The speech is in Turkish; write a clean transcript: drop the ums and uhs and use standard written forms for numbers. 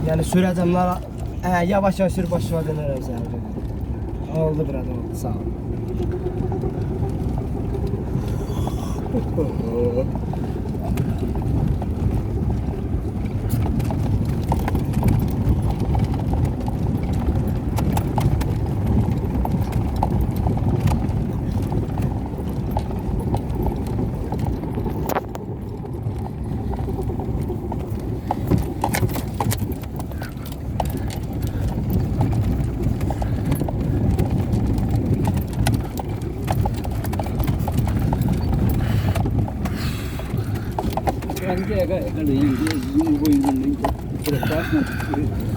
Yani süreceğim lan. Yavaş yavaş sür başıma dönerim seni. Oldu biraz oldu sağ ol. Kan dia agak kalau yang dia boyong boyong itu terlepas nanti.